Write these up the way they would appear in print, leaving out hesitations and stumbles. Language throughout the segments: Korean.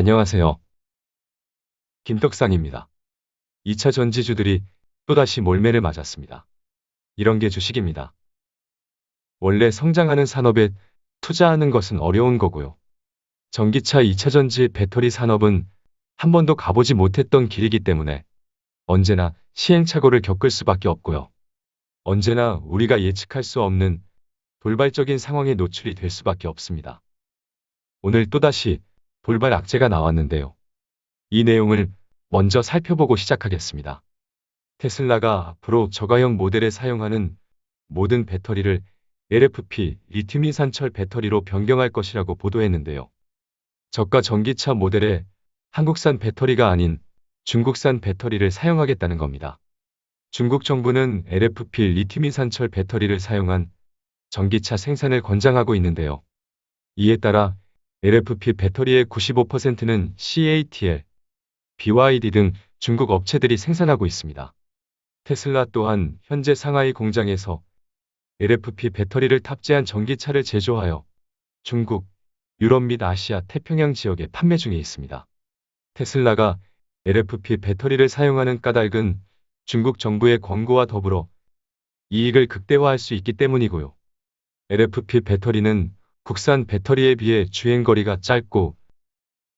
안녕하세요. 김떡상입니다. 2차 전지주들이 또다시 몰매를 맞았습니다. 이런 게 주식입니다. 원래 성장하는 산업에 투자하는 것은 어려운 거고요. 전기차 2차 전지 배터리 산업은 한 번도 가보지 못했던 길이기 때문에 언제나 시행착오를 겪을 수밖에 없고요. 언제나 우리가 예측할 수 없는 돌발적인 상황에 노출이 될 수밖에 없습니다. 오늘 또다시 돌발 악재가 나왔는데요. 이 내용을 먼저 살펴보고 시작하겠습니다. 테슬라가 앞으로 저가형 모델에 사용하는 모든 배터리를 LFP 리튬이산철 배터리로 변경할 것이라고 보도했는데요. 저가 전기차 모델에 한국산 배터리가 아닌 중국산 배터리를 사용하겠다는 겁니다. 중국 정부는 LFP 리튬이산철 배터리를 사용한 전기차 생산을 권장하고 있는데요. 이에 따라 LFP 배터리의 95%는 CATL, BYD 등 중국 업체들이 생산하고 있습니다. 테슬라 또한 현재 상하이 공장에서 LFP 배터리를 탑재한 전기차를 제조하여 중국, 유럽 및 아시아 태평양 지역에 판매 중에 있습니다. 테슬라가 LFP 배터리를 사용하는 까닭은 중국 정부의 권고와 더불어 이익을 극대화할 수 있기 때문이고요. LFP 배터리는 국산 배터리에 비해 주행거리가 짧고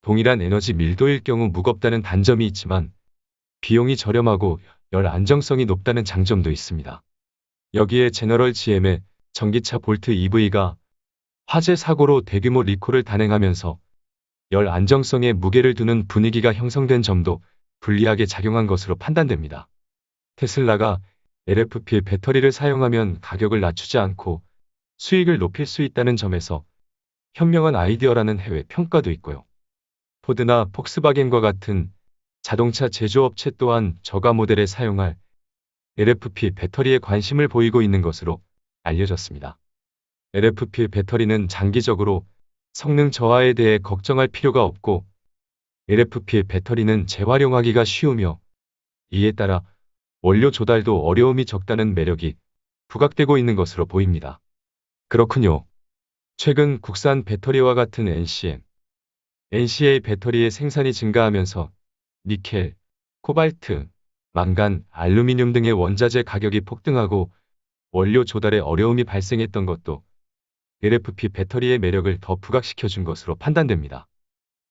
동일한 에너지 밀도일 경우 무겁다는 단점이 있지만 비용이 저렴하고 열 안정성이 높다는 장점도 있습니다. 여기에 제너럴 GM의 전기차 볼트 EV가 화재 사고로 대규모 리콜을 단행하면서 열 안정성에 무게를 두는 분위기가 형성된 점도 불리하게 작용한 것으로 판단됩니다. 테슬라가 LFP 배터리를 사용하면 가격을 낮추지 않고 수익을 높일 수 있다는 점에서 현명한 아이디어라는 해외 평가도 있고요. 포드나 폭스바겐과 같은 자동차 제조업체 또한 저가 모델에 사용할 LFP 배터리에 관심을 보이고 있는 것으로 알려졌습니다. LFP 배터리는 장기적으로 성능 저하에 대해 걱정할 필요가 없고 LFP 배터리는 재활용하기가 쉬우며 이에 따라 원료 조달도 어려움이 적다는 매력이 부각되고 있는 것으로 보입니다. 그렇군요. 최근 국산 배터리와 같은 NCA 배터리의 생산이 증가하면서 니켈, 코발트, 망간, 알루미늄 등의 원자재 가격이 폭등하고 원료 조달에 어려움이 발생했던 것도 LFP 배터리의 매력을 더 부각시켜준 것으로 판단됩니다.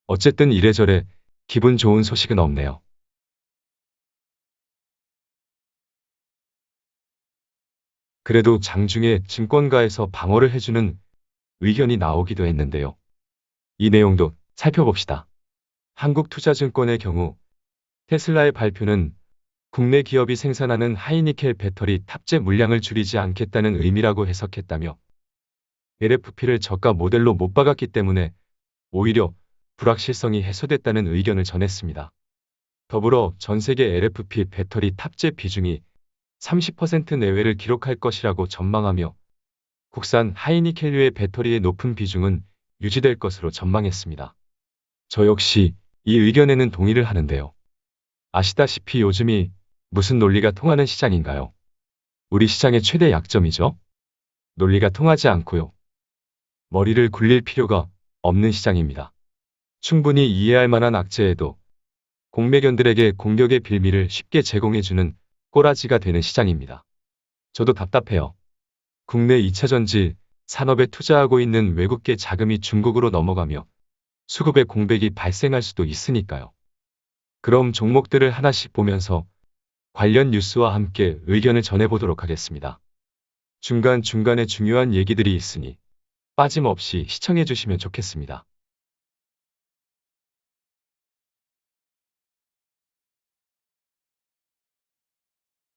어쨌든 이래저래 기분 좋은 소식은 없네요. 그래도 장중에 증권가에서 방어를 해주는 의견이 나오기도 했는데요. 이 내용도 살펴봅시다. 한국투자증권의 경우 테슬라의 발표는 국내 기업이 생산하는 하이니켈 배터리 탑재 물량을 줄이지 않겠다는 의미라고 해석했다며 LFP를 저가 모델로 못 박았기 때문에 오히려 불확실성이 해소됐다는 의견을 전했습니다. 더불어 전 세계 LFP 배터리 탑재 비중이 30% 내외를 기록할 것이라고 전망하며 국산 하이니켈류의 배터리의 높은 비중은 유지될 것으로 전망했습니다. 저 역시 이 의견에는 동의를 하는데요. 아시다시피 요즘이 무슨 논리가 통하는 시장인가요? 우리 시장의 최대 약점이죠. 논리가 통하지 않고요. 머리를 굴릴 필요가 없는 시장입니다. 충분히 이해할 만한 악재에도 공매견들에게 공격의 빌미를 쉽게 제공해주는 꼬라지가 되는 시장입니다. 저도 답답해요. 국내 2차 전지 산업에 투자하고 있는 외국계 자금이 중국으로 넘어가며 수급의 공백이 발생할 수도 있으니까요. 그럼 종목들을 하나씩 보면서 관련 뉴스와 함께 의견을 전해보도록 하겠습니다. 중간중간에 중요한 얘기들이 있으니 빠짐없이 시청해주시면 좋겠습니다.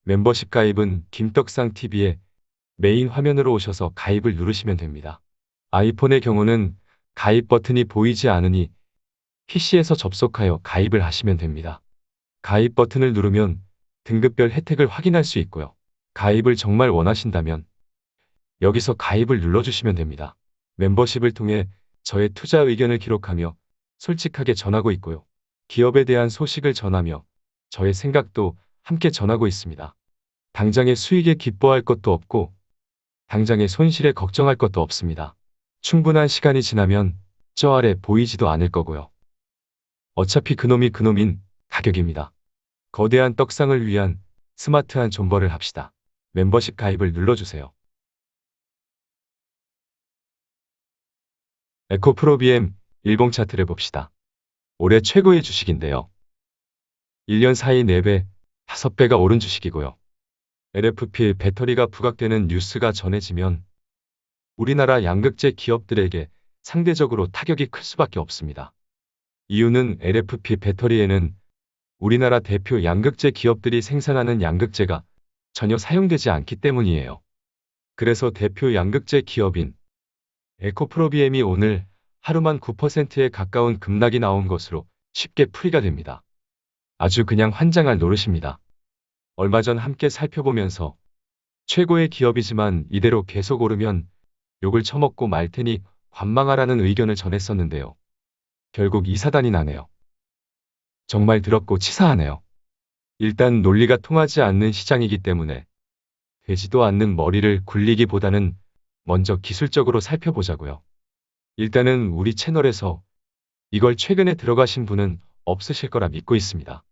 멤버십 가입은 김떡상TV의 메인 화면으로 오셔서 가입을 누르시면 됩니다. 아이폰의 경우는 가입 버튼이 보이지 않으니 PC에서 접속하여 가입을 하시면 됩니다. 가입 버튼을 누르면 등급별 혜택을 확인할 수 있고요. 가입을 정말 원하신다면 여기서 가입을 눌러주시면 됩니다. 멤버십을 통해 저의 투자 의견을 기록하며 솔직하게 전하고 있고요. 기업에 대한 소식을 전하며 저의 생각도 함께 전하고 있습니다. 당장의 수익에 기뻐할 것도 없고 당장의 손실에 걱정할 것도 없습니다. 충분한 시간이 지나면 저 아래 보이지도 않을 거고요. 어차피 그놈인 가격입니다. 거대한 떡상을 위한 스마트한 존버를 합시다. 멤버십 가입을 눌러주세요. 에코프로 BM 일봉 차트를 봅시다. 올해 최고의 주식인데요. 1년 사이 4배, 5배가 오른 주식이고요. LFP 배터리가 부각되는 뉴스가 전해지면 우리나라 양극재 기업들에게 상대적으로 타격이 클 수밖에 없습니다. 이유는 LFP 배터리에는 우리나라 대표 양극재 기업들이 생산하는 양극재가 전혀 사용되지 않기 때문이에요. 그래서 대표 양극재 기업인 에코프로 BM이 오늘 하루만 9%에 가까운 급락이 나온 것으로 쉽게 풀이가 됩니다. 아주 그냥 환장할 노릇입니다. 얼마 전 함께 살펴보면서 최고의 기업이지만 이대로 계속 오르면 욕을 처먹고 말 테니 관망하라는 의견을 전했었는데요. 결국 이 사단이 나네요. 정말 더럽고 치사하네요. 일단 논리가 통하지 않는 시장이기 때문에 되지도 않는 머리를 굴리기보다는 먼저 기술적으로 살펴보자고요. 일단은 우리 채널에서 이걸 최근에 들어가신 분은 없으실 거라 믿고 있습니다.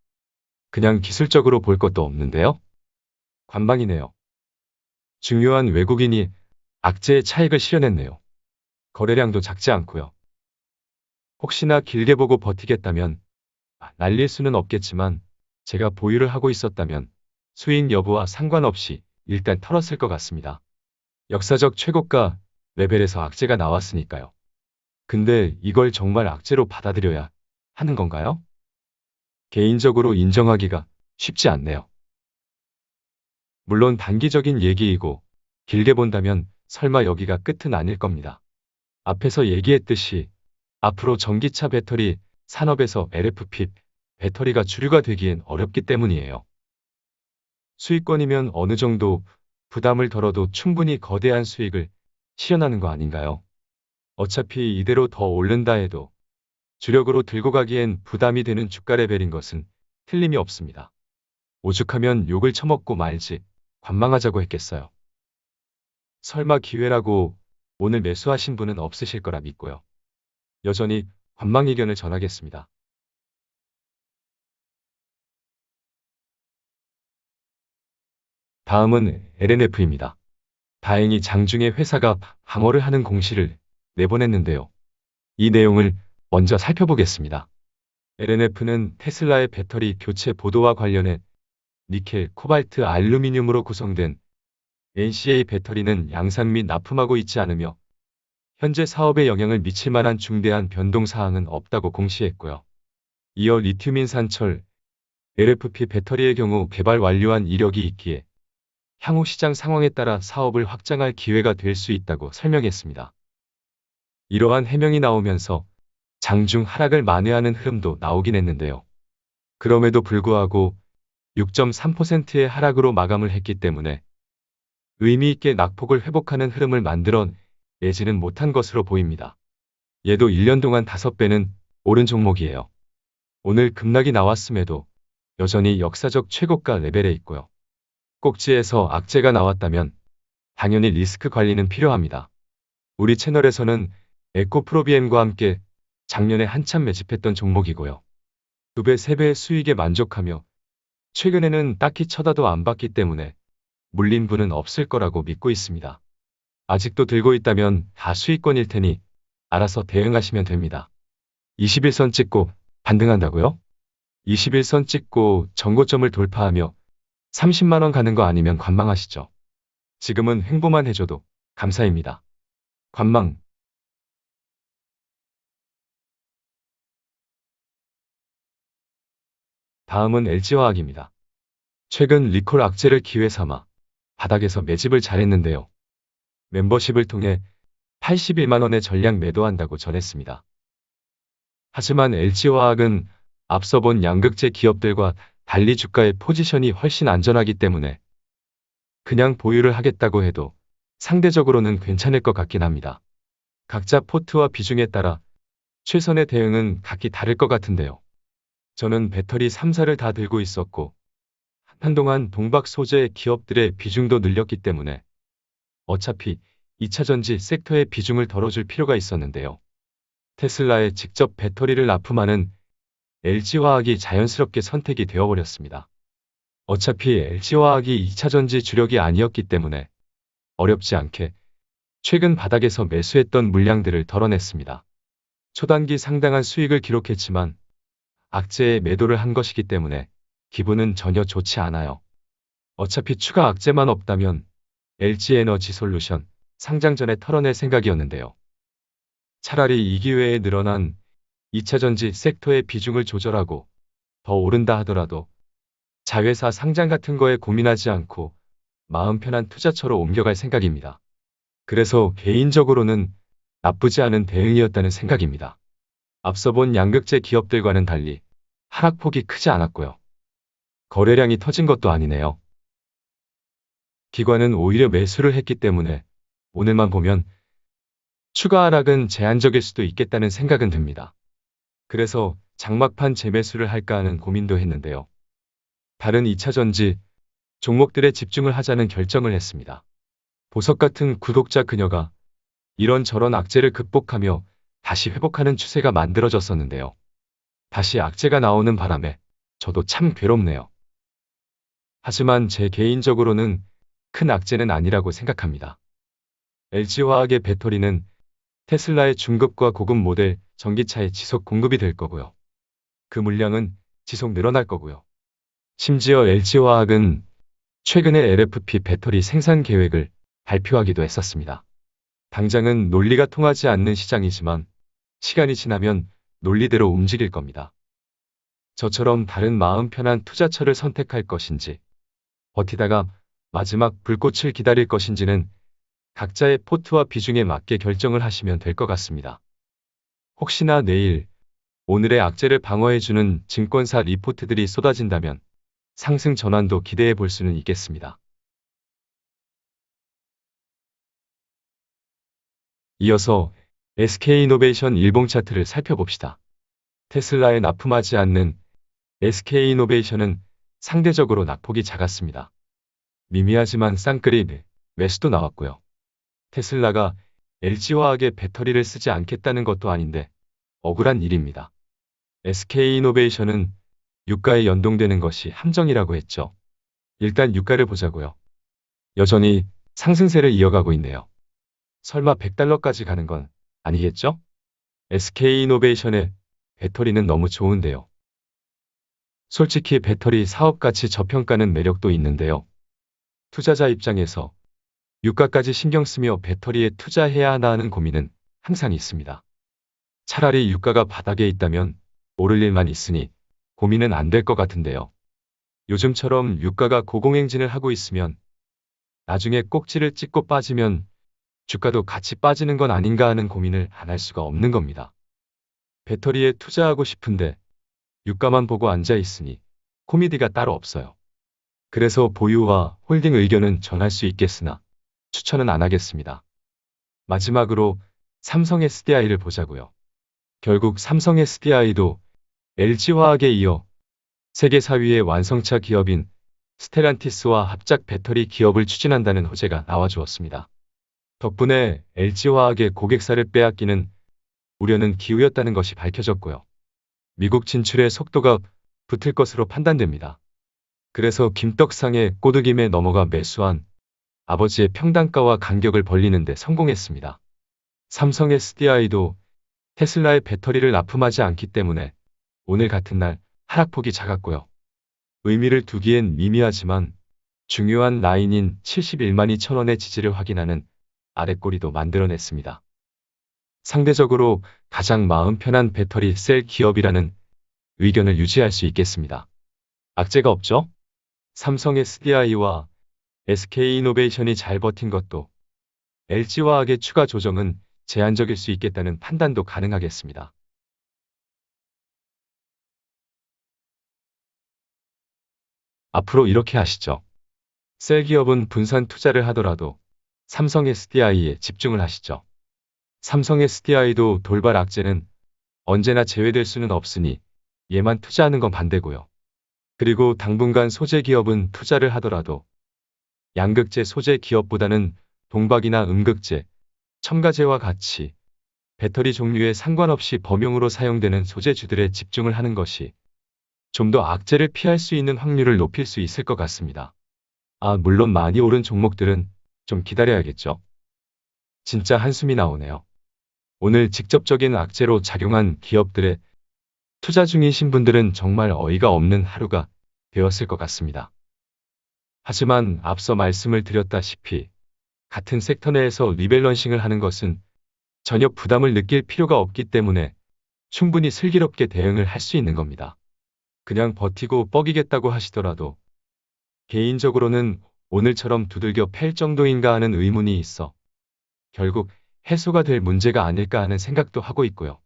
그냥 기술적으로 볼 것도 없는데요. 관망이네요. 중요한 외국인이 악재의 차익을 실현했네요. 거래량도 작지 않고요. 혹시나 길게 보고 버티겠다면 날릴 수는 없겠지만 제가 보유를 하고 있었다면 수익 여부와 상관없이 일단 털었을 것 같습니다. 역사적 최고가 레벨에서 악재가 나왔으니까요. 근데 이걸 정말 악재로 받아들여야 하는 건가요? 개인적으로 인정하기가 쉽지 않네요. 물론 단기적인 얘기이고 길게 본다면 설마 여기가 끝은 아닐 겁니다. 앞에서 얘기했듯이 앞으로 전기차 배터리 산업에서 LFP 배터리가 주류가 되기엔 어렵기 때문이에요. 수익권이면 어느 정도 부담을 덜어도 충분히 거대한 수익을 실현하는 거 아닌가요? 어차피 이대로 더 오른다 해도 주력으로 들고 가기엔 부담이 되는 주가 레벨인 것은 틀림이 없습니다. 오죽하면 욕을 처먹고 말지 관망하자고 했겠어요. 설마 기회라고 오늘 매수하신 분은 없으실 거라 믿고요. 여전히 관망 의견을 전하겠습니다. 다음은 LNF입니다. 다행히 장중에 회사가 방어를 하는 공시를 내보냈는데요. 이 내용을 먼저 살펴보겠습니다. LNF는 테슬라의 배터리 교체 보도와 관련해 니켈, 코발트, 알루미늄으로 구성된 NCA 배터리는 양산 및 납품하고 있지 않으며 현재 사업에 영향을 미칠 만한 중대한 변동 사항은 없다고 공시했고요. 이어 리튬인 산철, LFP 배터리의 경우 개발 완료한 이력이 있기에 향후 시장 상황에 따라 사업을 확장할 기회가 될 수 있다고 설명했습니다. 이러한 해명이 나오면서 장중 하락을 만회하는 흐름도 나오긴 했는데요. 그럼에도 불구하고 6.3%의 하락으로 마감을 했기 때문에 의미 있게 낙폭을 회복하는 흐름을 만들어 내지는 못한 것으로 보입니다. 얘도 1년 동안 5배는 오른 종목이에요. 오늘 급락이 나왔음에도 여전히 역사적 최고가 레벨에 있고요. 꼭지에서 악재가 나왔다면 당연히 리스크 관리는 필요합니다. 우리 채널에서는 에코프로 BM과 함께 작년에 한참 매집했던 종목이고요. 2배, 3배의 수익에 만족하며 최근에는 딱히 쳐다도 안 봤기 때문에 물린 분은 없을 거라고 믿고 있습니다. 아직도 들고 있다면 다 수익권일 테니 알아서 대응하시면 됩니다. 21선 찍고 반등한다고요? 21선 찍고 전고점을 돌파하며 30만 원 가는 거 아니면 관망하시죠. 지금은 횡보만 해줘도 감사입니다. 관망. 다음은 LG화학입니다. 최근 리콜 악재를 기회 삼아 바닥에서 매집을 잘했는데요. 멤버십을 통해 81만 원에 전량 매도한다고 전했습니다. 하지만 LG화학은 앞서 본 양극재 기업들과 달리 주가의 포지션이 훨씬 안전하기 때문에 그냥 보유를 하겠다고 해도 상대적으로는 괜찮을 것 같긴 합니다. 각자 포트와 비중에 따라 최선의 대응은 각기 다를 것 같은데요. 저는 배터리 3사를 다 들고 있었고 한동안 동박 소재 기업들의 비중도 늘렸기 때문에 어차피 2차전지 섹터의 비중을 덜어줄 필요가 있었는데요. 테슬라에 직접 배터리를 납품하는 LG화학이 자연스럽게 선택이 되어버렸습니다. 어차피 LG화학이 2차전지 주력이 아니었기 때문에 어렵지 않게 최근 바닥에서 매수했던 물량들을 덜어냈습니다. 초단기 상당한 수익을 기록했지만 악재에 매도를 한 것이기 때문에 기분은 전혀 좋지 않아요. 어차피 추가 악재만 없다면 LG에너지솔루션 상장 전에 털어낼 생각이었는데요. 차라리 이 기회에 늘어난 2차전지 섹터의 비중을 조절하고 더 오른다 하더라도 자회사 상장 같은 거에 고민하지 않고 마음 편한 투자처로 옮겨갈 생각입니다. 그래서 개인적으로는 나쁘지 않은 대응이었다는 생각입니다. 앞서 본 양극재 기업들과는 달리 하락폭이 크지 않았고요. 거래량이 터진 것도 아니네요. 기관은 오히려 매수를 했기 때문에 오늘만 보면 추가 하락은 제한적일 수도 있겠다는 생각은 듭니다. 그래서 장막판 재매수를 할까 하는 고민도 했는데요. 다른 2차전지 종목들에 집중을 하자는 결정을 했습니다. 보석 같은 구독자 그녀가 이런저런 악재를 극복하며 다시 회복하는 추세가 만들어졌었는데요. 다시 악재가 나오는 바람에 저도 참 괴롭네요. 하지만 제 개인적으로는 큰 악재는 아니라고 생각합니다. LG화학의 배터리는 테슬라의 중급과 고급 모델 전기차에 지속 공급이 될 거고요. 그 물량은 지속 늘어날 거고요. 심지어 LG화학은 최근에 LFP 배터리 생산 계획을 발표하기도 했었습니다. 당장은 논리가 통하지 않는 시장이지만 시간이 지나면 논리대로 움직일 겁니다. 저처럼 다른 마음 편한 투자처를 선택할 것인지 버티다가 마지막 불꽃을 기다릴 것인지는 각자의 포트와 비중에 맞게 결정을 하시면 될 것 같습니다. 혹시나 내일, 오늘의 악재를 방어해주는 증권사 리포트들이 쏟아진다면 상승 전환도 기대해 볼 수는 있겠습니다. 이어서 SK이노베이션 일봉 차트를 살펴봅시다. 테슬라에 납품하지 않는 SK이노베이션은 상대적으로 낙폭이 작았습니다. 미미하지만 쌍끌이 매수도 나왔고요. 테슬라가 LG화학의 배터리를 쓰지 않겠다는 것도 아닌데 억울한 일입니다. SK이노베이션은 유가에 연동되는 것이 함정이라고 했죠. 일단 유가를 보자고요. 여전히 상승세를 이어가고 있네요. 설마 $100까지 가는 건 아니겠죠? SK이노베이션의 배터리는 너무 좋은데요. 솔직히 배터리 사업같이 저평가는 매력도 있는데요. 투자자 입장에서 유가까지 신경 쓰며 배터리에 투자해야 하나 하는 고민은 항상 있습니다. 차라리 유가가 바닥에 있다면 오를 일만 있으니 고민은 안 될 것 같은데요. 요즘처럼 유가가 고공행진을 하고 있으면 나중에 꼭지를 찍고 빠지면 주가도 같이 빠지는 건 아닌가 하는 고민을 안 할 수가 없는 겁니다. 배터리에 투자하고 싶은데 유가만 보고 앉아 있으니 코미디가 따로 없어요. 그래서 보유와 홀딩 의견은 전할 수 있겠으나 추천은 안 하겠습니다. 마지막으로 삼성 SDI를 보자고요. 결국 삼성 SDI도 LG화학에 이어 세계 4위의 완성차 기업인 스텔란티스와 합작 배터리 기업을 추진한다는 호재가 나와주었습니다. 덕분에 LG화학의 고객사를 빼앗기는 우려는 기우였다는 것이 밝혀졌고요. 미국 진출의 속도가 붙을 것으로 판단됩니다. 그래서 김떡상의 꼬드김에 넘어가 매수한 아버지의 평단가와 간격을 벌리는 데 성공했습니다. 삼성 SDI도 테슬라의 배터리를 납품하지 않기 때문에 오늘 같은 날 하락폭이 작았고요. 의미를 두기엔 미미하지만 중요한 라인인 71만 2천원의 지지를 확인하는 아랫꼬리도 만들어냈습니다. 상대적으로 가장 마음 편한 배터리 셀 기업이라는 의견을 유지할 수 있겠습니다. 악재가 없죠? 삼성 SDI와 SK이노베이션이 잘 버틴 것도 LG화학의 추가 조정은 제한적일 수 있겠다는 판단도 가능하겠습니다. 앞으로 이렇게 하시죠. 셀 기업은 분산 투자를 하더라도 삼성 SDI에 집중을 하시죠. 삼성 SDI도 돌발 악재는 언제나 제외될 수는 없으니 얘만 투자하는 건 반대고요. 그리고 당분간 소재 기업은 투자를 하더라도 양극재 소재 기업보다는 동박이나 음극재, 첨가재와 같이 배터리 종류에 상관없이 범용으로 사용되는 소재주들에 집중을 하는 것이 좀 더 악재를 피할 수 있는 확률을 높일 수 있을 것 같습니다. 물론 많이 오른 종목들은 좀 기다려야겠죠. 진짜 한숨이 나오네요. 오늘 직접적인 악재로 작용한 기업들의 투자 중이신 분들은 정말 어이가 없는 하루가 되었을 것 같습니다. 하지만 앞서 말씀을 드렸다시피 같은 섹터 내에서 리밸런싱을 하는 것은 전혀 부담을 느낄 필요가 없기 때문에 충분히 슬기롭게 대응을 할 수 있는 겁니다. 그냥 버티고 뻐기겠다고 하시더라도 개인적으로는 오늘처럼 두들겨 팰 정도인가 하는 의문이 있어 결국 해소가 될 문제가 아닐까 하는 생각도 하고 있고요.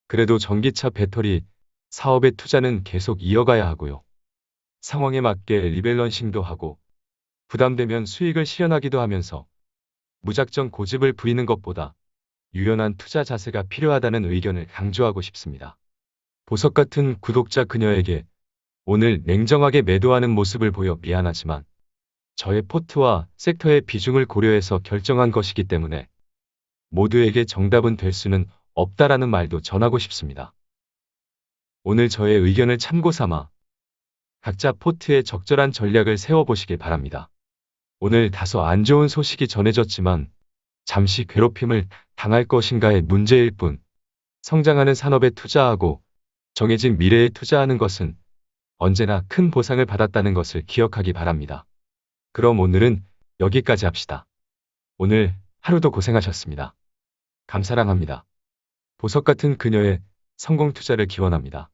그래도 전기차 배터리 사업의 투자는 계속 이어가야 하고요. 상황에 맞게 리밸런싱도 하고 부담되면 수익을 실현하기도 하면서 무작정 고집을 부리는 것보다 유연한 투자 자세가 필요하다는 의견을 강조하고 싶습니다. 보석 같은 구독자 그녀에게 오늘 냉정하게 매도하는 모습을 보여 미안하지만 저의 포트와 섹터의 비중을 고려해서 결정한 것이기 때문에 모두에게 정답은 될 수는 없다라는 말도 전하고 싶습니다. 오늘 저의 의견을 참고 삼아 각자 포트에 적절한 전략을 세워보시길 바랍니다. 오늘 다소 안 좋은 소식이 전해졌지만 잠시 괴롭힘을 당할 것인가의 문제일 뿐 성장하는 산업에 투자하고 정해진 미래에 투자하는 것은 언제나 큰 보상을 받았다는 것을 기억하기 바랍니다. 그럼 오늘은 여기까지 합시다. 오늘 하루도 고생하셨습니다. 감사랑합니다. 보석 같은 그녀의 성공 투자를 기원합니다.